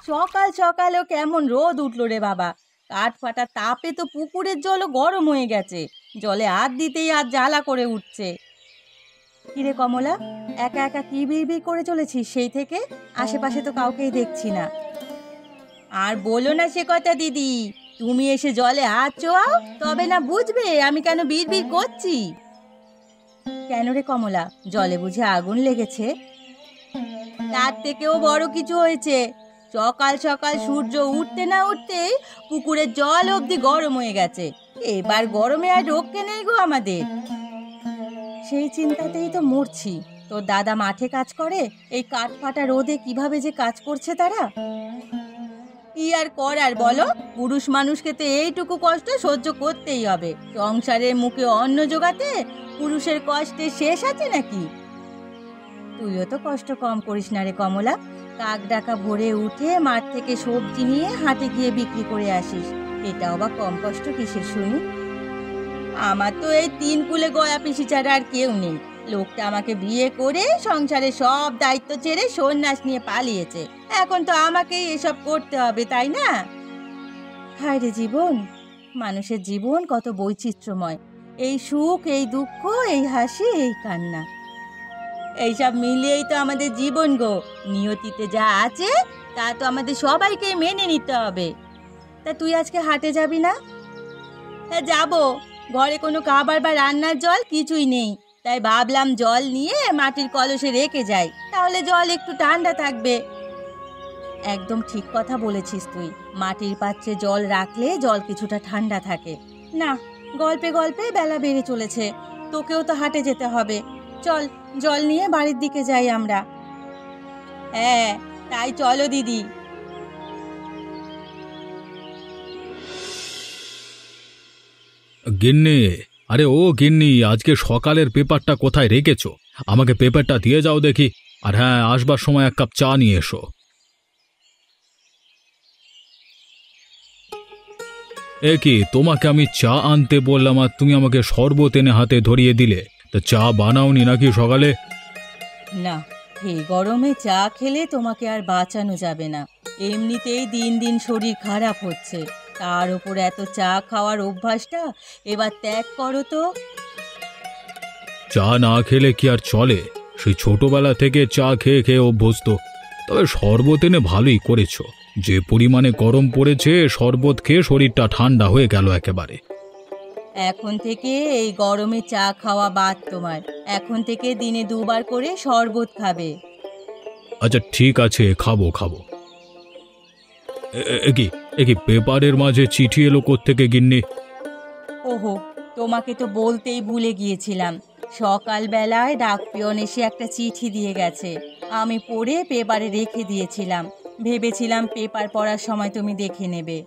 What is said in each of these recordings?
সকাল সকালেও কেমন রোদ উঠলো রে বাবা। কাঠ ফাটা তাপে তো পুকুরের জলও গরম হয়ে গেছে। জলে হাত দিতেই আর জ্বালা করে উঠছে। কিরে কমলা, একা একা কি বিড়বিড় করে চলেছিস সেই থেকে? আশেপাশে তো কাউকেই দেখছি না। আর বলো না সে কথা দিদি, তুমি এসে জলে হাত চোয়াও তবে না বুঝবে আমি কেন বিড়বিড় করছি। কেন রে কমলা, জলে বুঝে আগুন লেগেছে? তার থেকেও বড় কিছু হয়েছে। সকাল সকাল সূর্য উঠতে না উঠতেই পুকুরের জল অবধি গরম হয়ে গেছে। এবার গরমে আর রক্ষে নেই গো আমাদের। সেই চিন্তাতেই তো মরছি। তোর দাদা মাঠে কাজ করে, এই কাঠ ফাটা রোদে কিভাবে যে কাজ করছে তারা। কি আর করার বলো, পুরুষ মানুষকে তো এইটুকু কষ্ট সহ্য করতেই হবে। সংসারের মুখে অন্ন জোগাতে পুরুষের কষ্টের শেষ আছে নাকি? তুইও তো কষ্ট কম করিস না রে কমলা। কাক ডাকা ভোরে উঠে মাঠ থেকে সবজি নিয়ে হাটে গিয়ে বিক্রি করে আসিস, এটাও বা কম কষ্ট কিসের শুনি? আমার তো এই 3 কুলে গয়া পিসি ছাড়া আর কেউ নেই। লোকটা আমাকে বিয়ে করে সংসারে সব দায়িত্ব ছেড়ে সন্ন্যাস নিয়ে পালিয়েছে। এখন তো আমাকেই এসব করতে হবে, তাই না? হায় রে জীবন, মানুষের জীবন কত বৈচিত্র্যময়। এই সুখ, এই দুঃখ, এই হাসি, এই কান্না, এইসব মিলিয়েই তো আমাদের জীবন গো। নিয়তিতে যা আছে তা তো আমাদের সবাইকে মেনে নিতে হবে। তা তুই আজকে হাটে যাবি না? হ্যাঁ যাবো, ঘরে কোনো খাবার বা রান্নার জল কিছুই নেই, তাই ভাবলাম জল নিয়ে মাটির কলসে রেখে যাই, তাহলে জল একটু ঠান্ডা থাকবে। একদম ঠিক কথা বলেছিস তুই। মাটির পাত্রে জল রাখলে জল কিছুটা ঠান্ডা থাকে। না, গল্পে গল্পে বেলা বেড়ে চলেছে, তোকেও তো হাটে যেতে হবে। চল, জল নিয়ে বাড়ির দিকে যাই আমরা। হ্যাঁ তাই চলো দিদি। গিন্নি, আরে ও গিন্নি, আজকে সকালের পেপারটা কোথায় রেখেছো? আমাকে পেপারটা দিয়ে যাও দেখি। আর হ্যাঁ, আসবার সময় 1 কাপ চা নিয়ে এসো। এ কি, তোমাকে আমি চা আনতে বললাম আর তুমি আমাকে শরবত এনে হাতে ধরিয়ে দিলে। তা চা বানাওনি নাকি সকালে? না, এই গরমে চা খেলে তোমাকে আর বাঁচানো যাবে না। এমনিতেই দিন দিন শরীর খারাপ হচ্ছে, তার উপর এত চা খাওয়ার অভ্যাসটা এবার ত্যাগ করো তো। চা না খেলে কি আর চলে? সেই ছোটবেলা থেকে চা খেয়ে খেয়ে অভ্যস্ত। তবে শরবত এনে ভালোই করেছো। যে পরিমাণে গরম পড়েছে, শরবত খেয়ে শরীরটা ঠান্ডা হয়ে গেল একেবারে। এখন থেকে এই গরমে চা খাওয়া বাদ তোমার। এখন থেকে দিনে 2 বার করে শরবত খাবে। আচ্ছা ঠিক আছে, খাবো খাবো। এ কি পেপারের মাঝে চিঠি এলো কোত্থেকে গিন্নি? ওহো, তোমাকে তো বলতেই ভুলে গিয়েছিলাম। সকালবেলায় ডাক পিয়ন এসে একটা চিঠি দিয়ে গেছে। আমি পড়ে পেপারে রেখে দিয়েছিলাম, ভেবেছিলাম পেপার পড়ার সময় তুমি দেখে নেবে।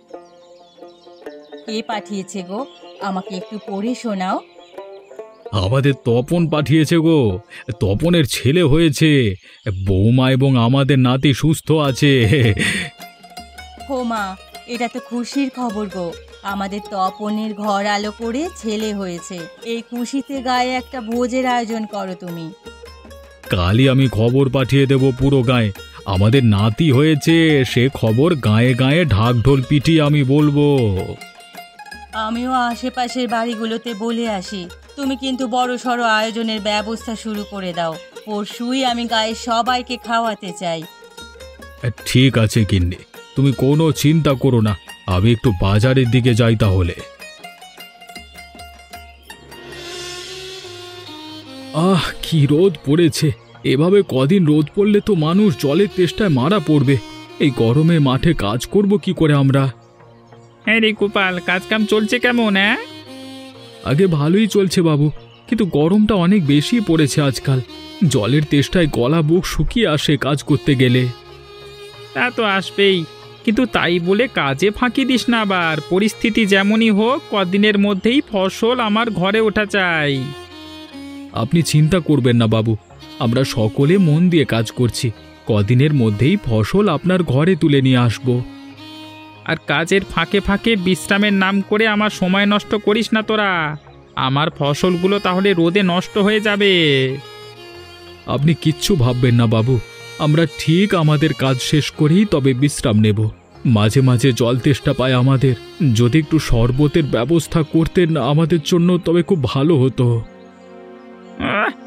কে পাঠিয়েছে গো? আমাকে একটু পড়ে শোনাও। আমাদের তপন পাঠিয়েছে গো। তপনের ছেলে হয়েছে, বৌমা এবং আমাদের নাতি সুস্থ আছে। হো মা, এটা তো খুশির খবর গো। আমাদের তপনের ঘর আলো করে ছেলে হয়েছে। এই খুশিতে গায়ে একটা ভোজের আয়োজন করো তুমি। কালই আমি খবর পাঠিয়ে দেব পুরো গায়ে। আমাদের নাতি হয়েছে, সে খবর গায়ে গায়ে ঢাক ঢোল পিটিয়ে আমি বলবো। আমিও আশেপাশের বাড়িগুলোতে বলে আসি। তুমি কিন্তু বড় সড়ো আয়োজনের ব্যবস্থা শুরু করে দাও। পরশুই আমি গায়ে সবাইকে খাওয়াতে চাই। ঠিক আছে গিন্নি, তুমি কোনো চিন্তা করো না। আমি একটু বাজারের দিকে যাই তাহলে। কি রোদ পড়েছে! এভাবে কদিন রোদ পড়লে তো মানুষ জলের তেষ্টায় মারা পড়বে। এই গরমে মাঠে কাজ করব কি করে আমরা? হ্যাঁ রে গোপাল, কাজ কাম চলছে কেমন? আগে ভালোই চলছে বাবু, কিন্তু গরমটা অনেক বেশি পড়েছে আজকাল। জলের তেষ্টায় গলা বুক শুকিয়ে আসে কাজ করতে গেলে। তা তো আসবেই, কিন্তু তাই বলে কাজে ফাঁকি দিস না আবার। পরিস্থিতি যেমনই হোক, কদিনের মধ্যেই ফসল আমার ঘরে ওঠা চাই। আপনি চিন্তা করবেন না বাবু, আমরা সকলে মন দিয়ে কাজ করছি। কদিনের মধ্যেই ফসল আপনার ঘরে তুলে নিয়ে আসব। আর কাজের ফাঁকে ফাঁকে বিশ্রামের নাম করে আমার সময় নষ্ট করিস না তোরা। আমার ফসলগুলো তাহলে রোদে নষ্ট হয়ে যাবে। আপনি কিচ্ছু ভাববেন না বাবু, আমরা ঠিক আমাদের কাজ শেষ করেই তবে বিশ্রাম নেব। মাঝে মাঝে জল তেষ্টা পায় আমাদের, যদি একটু শরবতের ব্যবস্থা করতেন আমাদের জন্য তবে খুব ভালো হতো।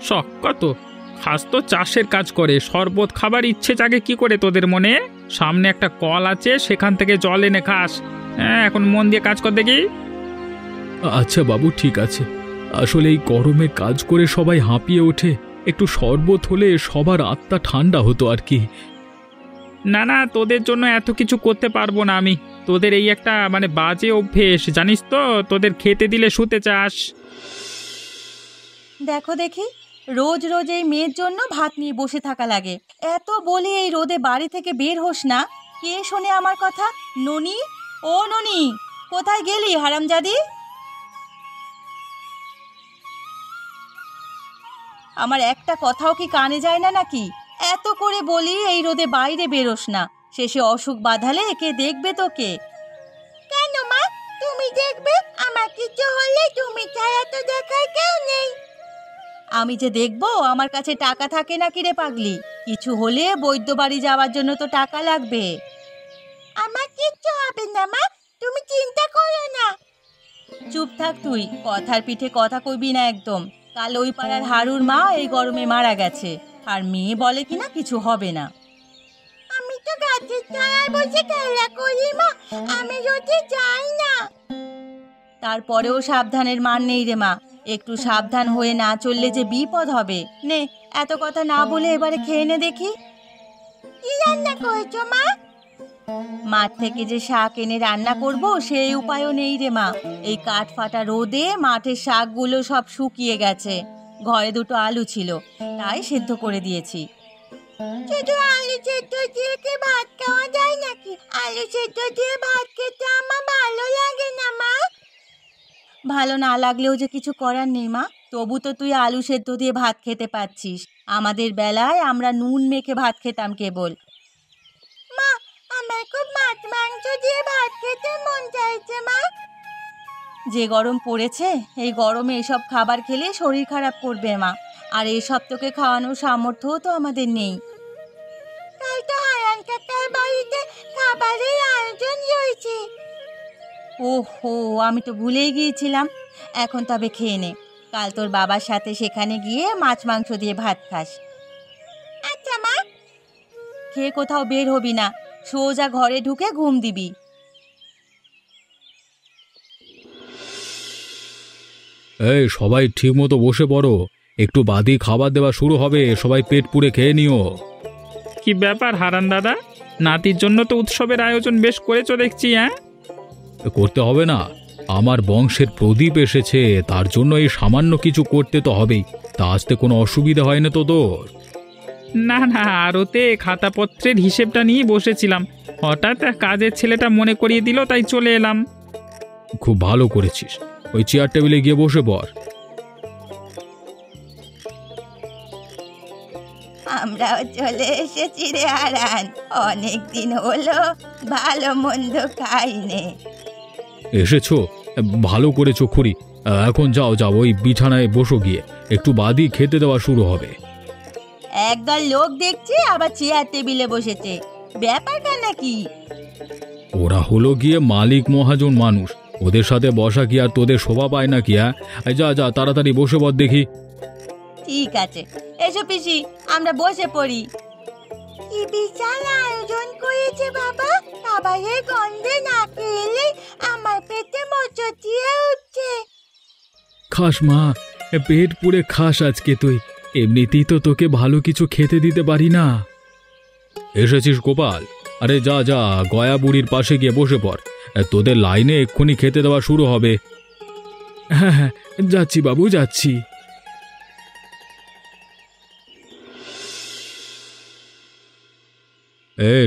শখ কত, খাস তো চাষের কাজ করে, শরবত খাবার ইচ্ছে জাগে কি করে তোদের মনে? সামনে একটা কল আছে, সেখান থেকে জল এনে খাস। হ্যাঁ, এখন মন দিয়ে কাজ কর দেখি। আচ্ছা বাবু, ঠিক আছে। আসলে এই গরমে কাজ করে সবাই হাঁপিয়ে ওঠে, একটু শরবত হলে সবার আত্মা ঠান্ডা হতো আর কি। না না, তোদের জন্য এত কিছু করতে পারবো না আমি। তোদের এই একটা বাজে অভ্যেস, জানিস তো, তোদের খেতে দিলে শুতে চাস। দেখো দেখি, রোজ রোজ এই মেয়ের জন্য ভাত নিয়ে বসে থাকা লাগে। এত বলি এই রোদে বাড়ি থেকে বের হোস না, কে শোনে আমার কথা? ননি, ও ননি, কোথায় গেলি হারামজাদি? আমার একটা কথাও কি কানে যায় না নাকি? এত করে বলি এই রোদে বাইরে বেরোস না, শেষে অসুখ বাঁধালে কে দেখবে তোকে? কেন মা, তুমি দেখবে? আমার কিছু হলে তুমি ছাড়া তো দেখার কেউ নেই। আমি যে দেখবো, আমার কাছে টাকা থাকে না কি রে পাগলি? কিছু হলে বৈদ্য বাড়ি যাওয়ার জন্য তো টাকা লাগবে। আমার কিচ্ছু হবে না মা, তুমি চিন্তা করো না। চুপ থাক তুই, কথার পিঠে কথা কইবি না একদম। কাল ওই পাড়ার হারুর মা এই গরমে মারা গেছে, আর মেয়ে বলে কিনা কিছু হবে না। আমি তো গাছের তলায় বসে খেলা করি মা, আমি রোদে যাই না। তারপরেও সাবধানের মান নেই রে মা, একটু সাবধান হয়ে না চললে যে বিপদ হবে। নে, এত কথা না বলে এবারে খেয়ে নে দেখি। কি রান্না করেছো মা? মাঠ থেকে যে শাক এনে রান্না করব সেই উপায়ও নেই রে মা। এই কাঠ ফাটা রোদে মাঠের শাকগুলো সব শুকিয়ে গেছে। ঘরে দুটো আলু ছিল, তাই সেদ্ধ করে দিয়েছি। শুধু আলু সেদ্ধ দিয়ে কি ভাত খাওয়া যায় নাকি? আলু সেদ্ধ দিয়ে ভাত খেতে আমার ভালো লাগে না মা। ভালো না লাগলেও যে কিছু করার নেই মা, তবু তো তুই আলু সেদ্ধ দিয়ে ভাত খেতে পাচ্ছিস। আমাদের বেলায় আমরা নুন মেখে ভাত খেতাম কেবল। মা, আমার খুব মাছ মাংস দিয়ে ভাত খেতে মন চাইছে মা। যে গরম পড়েছে, এই গরমে এসব খাবার খেলে শরীর খারাপ করবে মা। আর এসব তোকে খাওয়ানোর সামর্থ্যও তো আমাদের নেই। কাল তো হারান কাকার বাড়িতে খাবারের আয়োজন রয়েছে। ওহো, আমি তো ভুলেই গিয়েছিলাম। এখন তবে খেয়ে নে, কাল তোর বাবার সাথে সেখানে গিয়ে মাছ মাংস দিয়ে ভাত খাস। আচ্ছা মা। খেয়ে কোথাও বের হবি না, সোজা ঘরে ঢুকে ঘুম দিবি। এই সবাই ঠিক মতো বসে পড়ো, একটু বাদই খাবার দেওয়া শুরু হবে, সবাই পেট পুড়ে খেয়ে নিও। কি ব্যাপার হারান দাদা, নাতির জন্য তো উৎসবের আয়োজন বেশ করেছো দেখছি। হ্যাঁ, করতে হবে না, আমার বংশের প্রদীপ এসেছে, তার জন্য এই সামান্য কিছু করতে তো হবেই। তা আসতে কোনো অসুবিধা হয় না তো তোর? না না, আরতে খাতাপত্রের হিসেবটা নিয়ে বসেছিলাম, হঠাৎ কাজের ছেলেটা মনে করিয়ে দিল, তাই চলে এলাম। খুব ভালো করেছিস, ওই চেয়ার টেবিলে গিয়ে বসে পড়। আমরাও চলে এসেছি রে হারান, অনেক দিন হলো ভালো মন্দ খাইনে। এসেছো, ভালো করেছো খুড়ি। এখন যাও যাও, ওই বিছানায় বসো গিয়ে, একটু বাদই খেতে দেওয়া শুরু হবে। একদল লোক দেখছি আবার চেয়ার টেবিলে বসেছে, ব্যাপারটা নাকি? ওরা হলো গিয়ে মালিক মহাজন মানুষ, ওদের সাথে বসা কি আর তোদের শোভা পায় নাকি? হ্যাঁ, যা যা তাড়াতাড়ি বসে পড় দেখি। ঠিক আছে, এসো পিসি, আমরা বসে পড়ি। কি বিশাল আয়োজন করেছে বাবা, খাবারের গন্ধে না খেলে আমার পেটে মোচড় দিয়ে উঠছে। খাস মা, পেট পুড়ে খাস আজকে তুই, এমনিতেই তো তোকে ভালো কিছু খেতে দিতে পারি না। এসেছিস গোপাল? আরে যা যা, গয়া বুড়ির পাশে গিয়ে বসে পড়, তোদের লাইনে এক্ষুনি খেতে দেওয়া শুরু হবে। হ্যাঁ হ্যাঁ, যাচ্ছি বাবু, যাচ্ছি।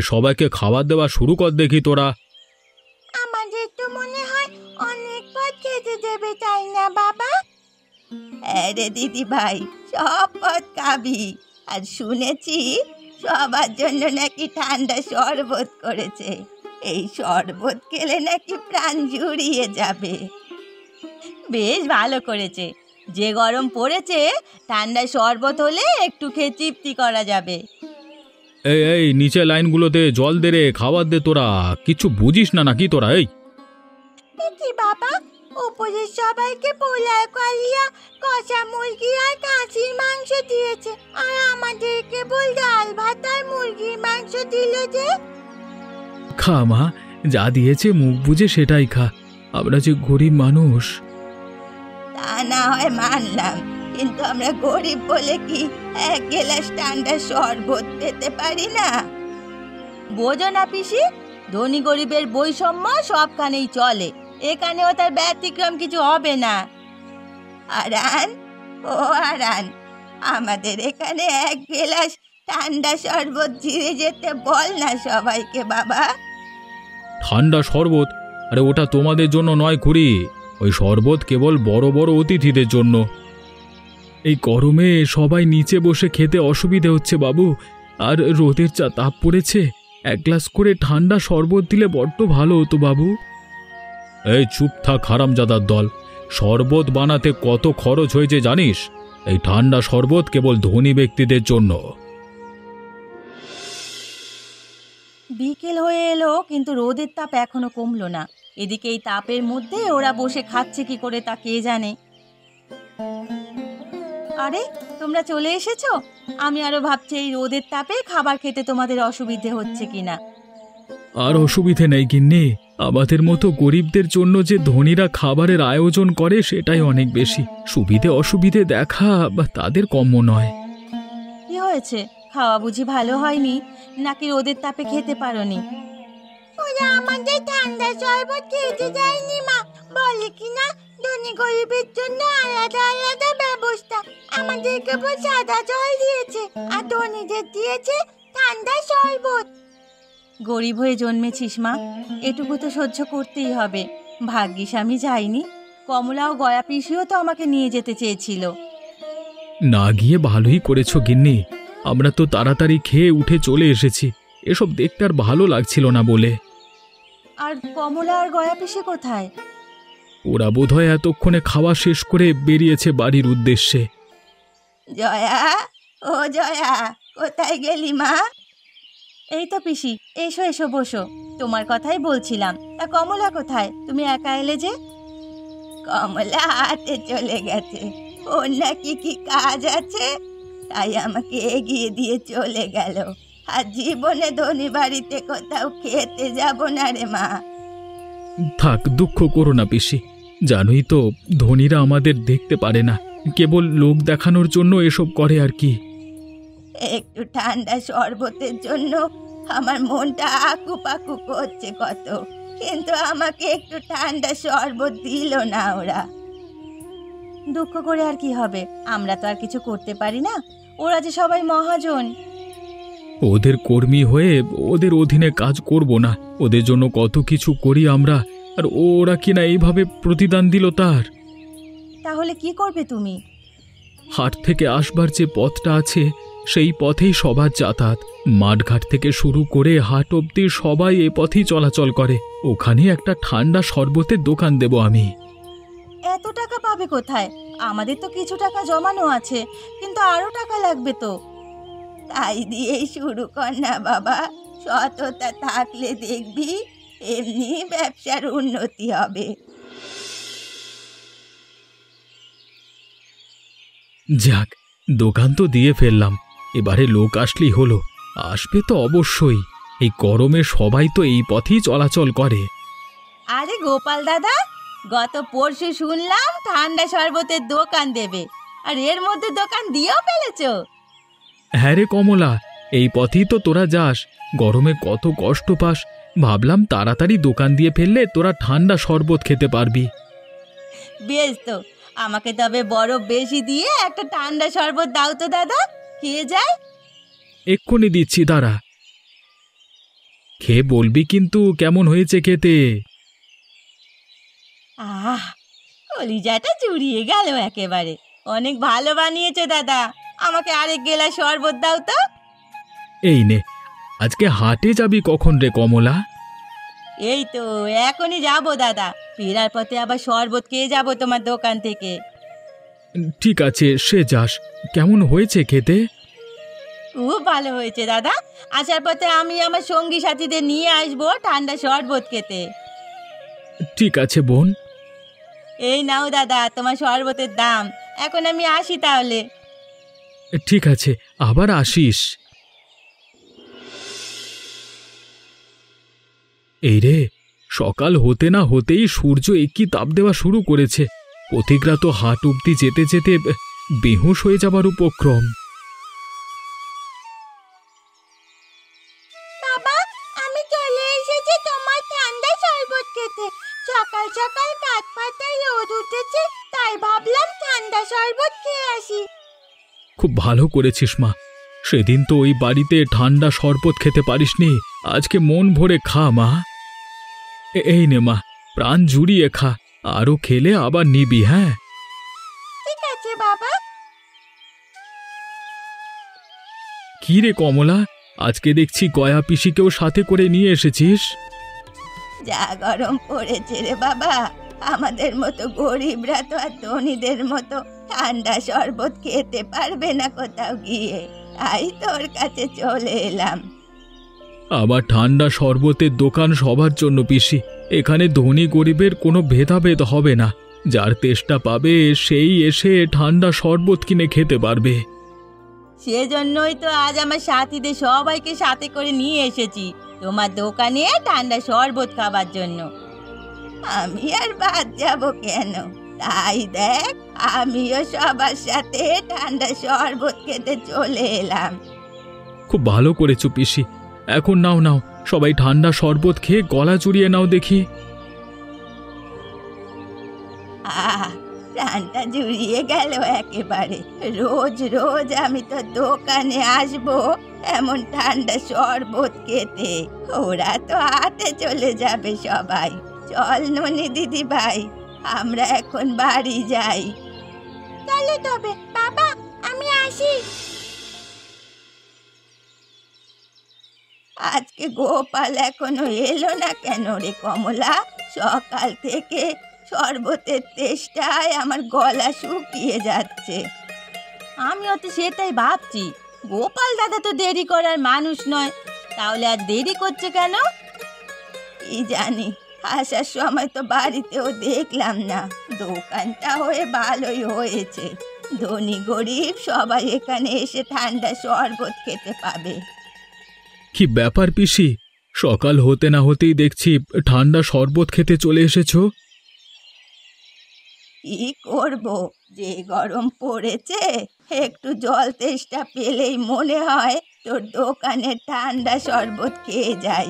সবাইকে খাবার দেওয়া শুরু কর দেখি তোরা। আমাদের তো মনে হয় অনেক পথ খেতে দেবে, তাই না বাবা? আরে দিদি ভাই, সব পথ খাবি। আর শুনেছি সবার জন্য নাকি ঠান্ডা শরবত করেছে, এই শরবত খেলে নাকি প্রাণ জুড়িয়ে যাবে। বেশ ভালো করেছে, যে গরম পড়েছে ঠান্ডা শরবত হলে একটু খেয়ে তৃপ্তি করা যাবে। এই এই নিচে লাইনগুলোতে জল দে রে, খাবার দে, তোরা কিছু বুঝিস না নাকি তোরা? এই কি বাবা, উপরে সবাইকে পোলাও কালিয়া, কষা মুরগি আর খাসির মাংস দিয়েছে, আর আমাদের কেবল ডাল ভাত আর মুরগির মাংস দিল যে। খা মা, যা দিয়েছে মুখ বুঝে সেটাই খা, আমরা যে গরিব মানুষ। তা না হয় মানলাম, কিন্তু আমরা গরিব বলে কি এক গ্লাস ঠান্ডা শরবত পেতে পারি না? বোঝো না পিসি, ধনী গরিবের বৈষম্য সবখানেই চলে, এখানেও তার ব্যতিক্রম কিছু হবে না। আরান, ও আরান, আমাদের এখানে এক গ্লাস ঠান্ডা শরবত জিরে যেতে বল না সবাইকে বাবা। ঠান্ডা শরবত? আরে ওটা তোমাদের জন্য নয় খুড়ি, ওই শরবত কেবল বড় বড় অতিথিদের জন্য। এই গরমে সবাই নিচে বসে খেতে অসুবিধে হচ্ছে বাবু, আর রোদের যা তাপ পড়েছে, এক গ্লাস করে ঠান্ডা শরবত দিলে বড্ড ভালো হতো বাবু। এই চুপ থাক হারামজাদার দল, শরবত বানাতে কত খরচ হয়েছে জানিস? এই ঠান্ডা শরবত কেবল ধনী ব্যক্তিদের জন্য। বিকেল হয়ে এলো, কিন্তু রোদের তাপ এখনো কমলো না। এদিকে এই তাপের মধ্যে ওরা বসে খাচ্ছে কি করে তা কে জানে। আরে তোমরা চলে এসেছো? আমি আরো ভাবছি এই রোদের তাপে খাবার খেতে তোমাদের অসুবিধে হচ্ছে কিনা। আর অসুবিধে নেই গিন্নি, আমাদের মতো গরিবদের জন্য যে ধনীরা খাবারের আয়োজন করে সেটাই অনেক বেশি। সুবিধে অসুবিধে দেখা বা তাদের কম্য নয়। কি হয়েছে, খাওয়া বুঝি ভালো হয়নি, নাকি রোদের তাপে খেতে পারোনি? ওরা আমাদের ঠান্ডা শরবত খেতে দেয়নি মা, বলে কিনা ধনী গরিবের জন্য আলাদা আলাদা ব্যবস্থা। আমাদের কেবল সাদা জল দিয়েছে, আর ধনীদের দিয়েছে ঠান্ডা শরবত। গরিব হয়ে জন্মেছিস মা, এটুকু তো সহ্য করতেই হবে। ভাগ্যিস আমি যাইনি, কমলা ও গয়া পিসিও তো আমাকে নিয়ে যেতে চেয়েছিল। না গিয়ে ভালোই করেছো গিন্নি, আমরা তো তাড়াতাড়ি খেয়ে উঠে চলে এসেছি, এসব দেখতে আর ভালো লাগছিল না বলে। আর কমলা আর গয়া পিসি কোথায়? ওরা বোধহয় এতক্ষণে খাওয়া শেষ করে বেরিয়েছে বাড়ির উদ্দেশ্যে। জয়া, ও জয়া, কোথায় গেলি মা? এই তো পিসি, এসো এসো বসো, তোমার কথাই বলছিলাম। তা কমলা কোথায়? তুমি একা এলে যে? কমলা হাটে চলে গেছে, ওর নাকি কি কাজ আছে, তাই আমাকে এগিয়ে দিয়ে চলে গেল। আর জীবনে ধনী বাড়িতে কোথাও খেতে যাব না রে মা। থাক, দুঃখ করো না পিসি, জানোই তো ধনীরা আমাদের দেখতে পারে না, কেবল লোক দেখানোর জন্য এসব করে আর কি। একটু ঠান্ডা শরবতের জন্য আমার মনটা আকুপাকু করছে কত, কিন্তু আমাকে একটু ঠান্ডা শরবত দিল না ওরা। দুঃখ করে আর কি হবে, আমরা তো আর কিছু করতে পারি না, ওরা যে সবাই মহাজন। ওদের কর্মী হয়ে ওদের অধীনে কাজ করব না, ওদের জন্য কত কিছু করি আমরা, আর ওরা কিনা এইভাবে প্রতিদান দিল তার। তাহলে কি করবে তুমি? হাট থেকে আসবার যে পথটা আছে সেই পথেই সবার যাতায়াত, মাঠঘাট থেকে শুরু করে হাট অবধি সবাই এ পথেই চলাচল করে, ওখানে একটা ঠান্ডা শরবতের দোকান দেব আমি। এত টাকা পাবে কোথায়? আমাদের তো কিছু টাকা জমানো আছে, কিন্তু আরো টাকা লাগবে তো। তাই দিয়েই শুরু কর না বাবা, সততা থাকলে দেখবি এমনি ব্যবসার উন্নতি হবে। যাক, দোকান তো দিয়ে ফেললাম, এবারে লোক আসলেই হলো। আসবে তো অবশ্যই, এই গরমে সবাই তো এই পথেই চলাচল করে। আরে গোপাল দাদা, গত পরশু শুনলাম ঠান্ডা শরবতের দোকান দেবে, আর এর মধ্যে দোকান দিয়েও ফেলেছো? হ্যাঁ রে কমলা, এই পথেই তো তোরা যাস, গরমে কত কষ্ট পাস, ভাবলাম তাড়াতাড়ি দোকান দিয়ে ফেললে তোরা ঠান্ডা শরবত খেতে পারবি। বেশ তো, আমাকে তবে বরফ বেশি দিয়ে একটা ঠান্ডা শরবত দাও তো দাদা, খেয়ে যায়। এক্ষুনি দিচ্ছি, দাঁড়া। খেয়ে বলবি কিন্তু কেমন হয়েছে খেতে। আহ, কলিজাটা জুড়িয়ে গেল একেবারে, অনেক ভালো বানিয়েছো দাদা, আমাকে আরেক গ্লাস শরবত দাও তো। এই নে, আজকে হাটে যাবি কখন রে কমলা? এই তো এখনই যাবো দাদা, ফেরার পথে আবার শরবত খেয়ে যাবো তোমার দোকান থেকে। ঠিক আছে, সে যাস। কেমন হয়েছে খেতে? খুব ভালো হয়েছে দাদা। আসার পথে আমি আমার সঙ্গী সাথীদের নিয়ে আসবো ঠান্ডা শরবত খেতে। ঠিক আছে বোন। এই নাও দাদা তোমার শরবতের দাম। এখন আমি আসি তাহলে। ঠিক আছে, আবার আসিস। এই রে, সকাল হতে না হতেই সূর্য একই তাপ দেওয়া শুরু করেছে। পথিকরা তো হাট অব্দি যেতে যেতে বেহুঁশ হয়ে যাবার উপক্রম। বাবা, আমি চলে এসেছি তোমার ঠান্ডা শরবত খেতে। সকাল সকাল কাঠ পাতায় রোদ উঠেছে, তাই ভাবলাম ঠান্ডা শরবত খেয়ে আসি। খুব ভালো করেছিস মা। সেদিন তো ওই বাড়িতে ঠান্ডা শরবত খেতে পারিসনি, আজকে মন ভরে খা মা। এই নে মা, প্রাণ জুড়িয়ে খা। আরো খেলে আবার নিবি, হ্যাঁ? ঠিক আছে বাবা। কি রে কমলা, আজকে দেখছি গয়া পিসিকেও সাথে করে নিয়ে এসেছিস। যা গরম পড়েছে রে বাবা, আমাদের মতো গরিবরা তো আর ধনীদের মতো ঠান্ডা শরবত খেতে পারবে না কোথাও গিয়ে, তাই তোর কাছে চলে এলাম। আবার ঠান্ডা শরবতের দোকান সবার জন্য পিসি। এখানে ধনী গরিবের কোনো ভেদাভেদ হবে না। যার তেষ্টা পাবে সেই এসে ঠান্ডা শরবত কিনে খেতে পারবে। সেজন্যই তো আজ আমার সাথীদের সবাইকে সাথে করে নিয়ে এসেছি তোমার দোকানে ঠান্ডা শরবত খাবার জন্য। আমি আর বাদ যাব কেন? তাই দেখ, আমিও সবার সাথে ঠান্ডা শরবত খেতে চলে এলাম। খুব ভালো করেছো পিসি। এখন নাও নাও, সবাই ঠান্ডা শরবত খেয়ে গলা জুড়িয়ে নাও দেখি। প্রাণটা জুড়িয়ে গেল একেবারে। রোজ রোজ আমি তো দোকানে আসবো এমন ঠান্ডা শরবত খেতে, ওরা তো হাটে চলে যাবে সবাই। চল ননি দিদি ভাই, আমরা এখন বাড়ি যাই। চলে তবে বাবা, আমি আসি। আজকে গোপাল এখনো এলো না কেন রে কমলা? সকাল থেকে শরবতের তেষ্টায় আমার গলা শুকিয়ে যাচ্ছে। আমিও তো সেটাই ভাবছি, গোপাল দাদা তো দেরি করার মানুষ নয়, তাহলে আর দেরি করছে কেন? কি জানি, আসার সময় তো বাড়িতেও দেখলাম না। দোকানটা হয়ে ভালোই হয়েছে, ধনী গরিব সবাই এখানে এসে ঠান্ডা শরবত খেতে পাবে। কি ব্যাপার পিসি, সকাল হতে না হতেই দেখছি ঠান্ডা শরবত খেতে চলে এসেছো। কি করব, যে গরম পড়েছে, একটু জল তেষ্টা পেলেই মনে হয় তোর দোকানে ঠান্ডা শরবত খেয়ে যাই।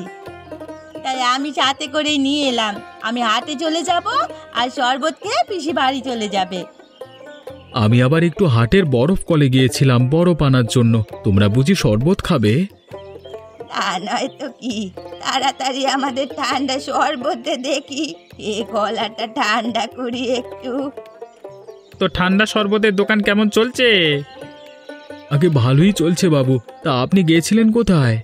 তাই আমি সাথে করে নিয়ে এলাম। আমি হাটে চলে যাব আর শরবত খেয়ে পিসি বাড়ি চলে যাবে। আমি আবার একটু হাটের বরফ কলে গিয়েছিলাম বরফ আনার জন্য। তোমরা বুঝি শরবত খাবে? তা নয় তো কি, তাড়াতাড়ি আমাদের ঠান্ডা শরবত দে দেখি, এ গলাটা ঠান্ডা করি একটু। তো ঠান্ডা শরবতের দোকান কেমন চলছে? আগে ভালোই চলছে বাবু। তা আপনি গিয়েছিলেন কোথায়?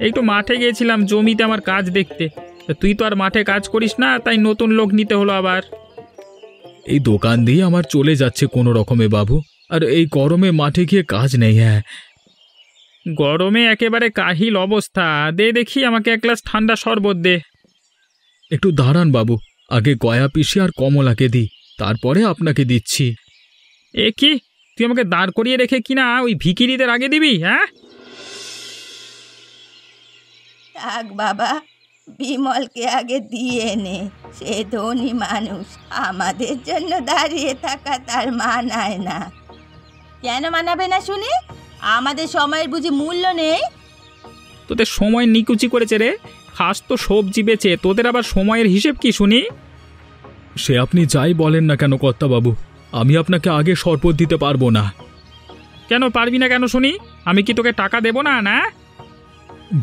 একটু মাঠে গিয়েছিলাম জমিতে আমার কাজ দেখতে। তা তুই তো আর মাঠে কাজ করিস না, তাই নতুন লোক নিতে হলো আবার। এই দোকান দিয়ে আমার চলে যাচ্ছে কোনো রকমে বাবু। আর এই গরমে মাঠে গিয়ে কাজ নেই। হ্যাঁ, গরমে একেবারে কাহিল অবস্থা। দে দেখি আমাকে এক গ্লাস ঠান্ডা শরবত দে। একটু দাঁড়ান বাবু, আগে গয়া পিসি আর কমলাকে দিই, তারপরে আপনাকে দিচ্ছি। এ কি, তুই আমাকে দাঁড় করিয়ে রেখে কিনা ওই ভিখিরিদের আগে দিবি? হ্যাঁ, থাক বাবা, বিমলকে আগে দিয়ে নে, সে ধনী মানুষ, আমাদের জন্য দাঁড়িয়ে থাকা তার মানায় না। কেন মানাবে না শুনি? আমাদের সময়ের বুঝি মূল্য নেই? তোদের সময় নিকুচি করেছে রে। খাস তো সবজি বেচে, তোদের আবার সময়ের হিসেব কি শুনি? সে আপনি যাই বলেন না কেন কর্তাবাবু, আমি আপনাকে আগে শরবত দিতে পারবো না। কেন পারবি না কেন শুনি? আমি কি তোকে টাকা দেবো না? না,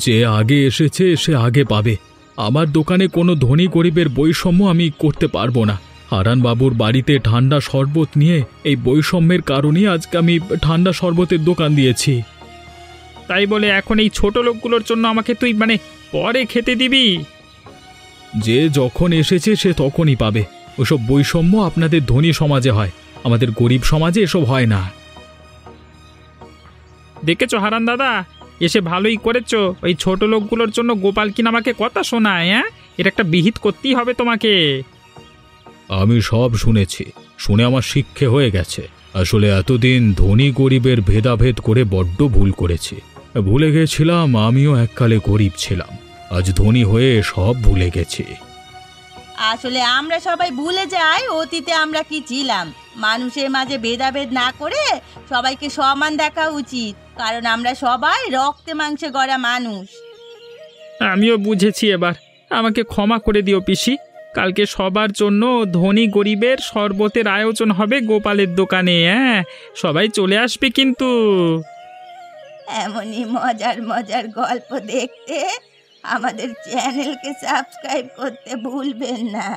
যে আগে এসেছে সে আগে পাবে। আমার দোকানে কোনো ধনী গরিবের বৈষম্য আমি করতে পারবো না। হারান বাবুর বাড়িতে ঠান্ডা শরবত নিয়ে এই বৈষম্যের কারণেই আজকে আমি ঠান্ডা শরবতের দোকান দিয়েছি। তাই বলে এখন এই ছোট লোকগুলোর জন্য আমাকে তুই পরে খেতে দিবি? যে যখন এসেছে সে তখনই পাবে। ওসব বৈষম্য আপনাদের ধনী সমাজে হয়, আমাদের গরিব সমাজে এসব হয় না। দেখেছো হারান দাদা, এসে ভালোই করেছো। ওই ছোট লোকগুলোর জন্য গোপাল কিনা আমাকে কথা শোনায়। হ্যাঁ, এটা একটা বিহিত করতেই হবে তোমাকে। আমি সব শুনেছি, শুনে আমার শিক্ষে হয়ে গেছে। আসলে এতদিন ধনী গরিবের ভেদাভেদ করে বড্ড ভুল করেছি। ভুলে গেছিলাম আমিও এককালে গরিব ছিলাম, আজ ধনী হয়ে সব ভুলে গেছি। আসলে আমরা সবাই ভুলে যাই অতীতে আমরা কি ছিলাম। মানুষের মাঝে ভেদাভেদ না করে সবাইকে সমান দেখা উচিত, কারণ আমরা সবাই রক্তে মাংসে গড়া মানুষ। আমিও বুঝেছি এবার। আমাকে ক্ষমা করে দিও পিসি। কালকে সবার জন্য ধনী গরিবের শরবতের আয়োজন হবে গোপালের দোকানে। হ্যাঁ, সবাই চলে আসবে কিন্তু। এমনই মজার মজার গল্প দেখতে আমাদের চ্যানেলকে সাবস্ক্রাইব করতে ভুলবেন না।